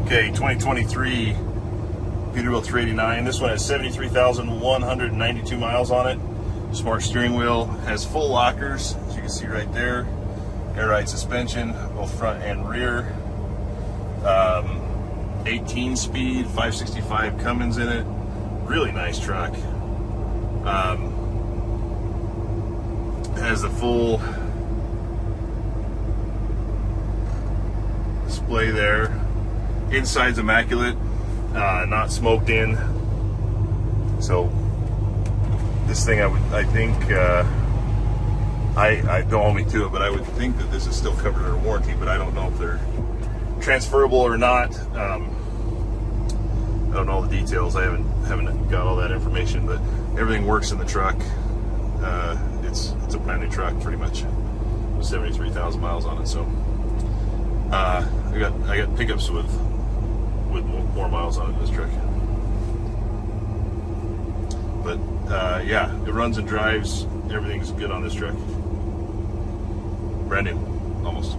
Okay, 2023 Peterbilt 389. This one has 73,192 miles on it. Smart steering wheel, has full lockers, as you can see right there. Air ride suspension, both front and rear. 18 speed, 565 Cummins in it. Really nice truck. Has the full display there. Inside's immaculate, not smoked in. So this thing, I think, I don't hold me to it, but I would think that this is still covered under warranty, but I don't know if they're transferable or not. I don't know all the details. I haven't got all that information, but everything works in the truck. It's a brand new truck, pretty much, with 73,000 miles on it. So I got pickups with more miles on it in this truck. But yeah, it runs and drives. Everything's good on this truck. Brand new, almost.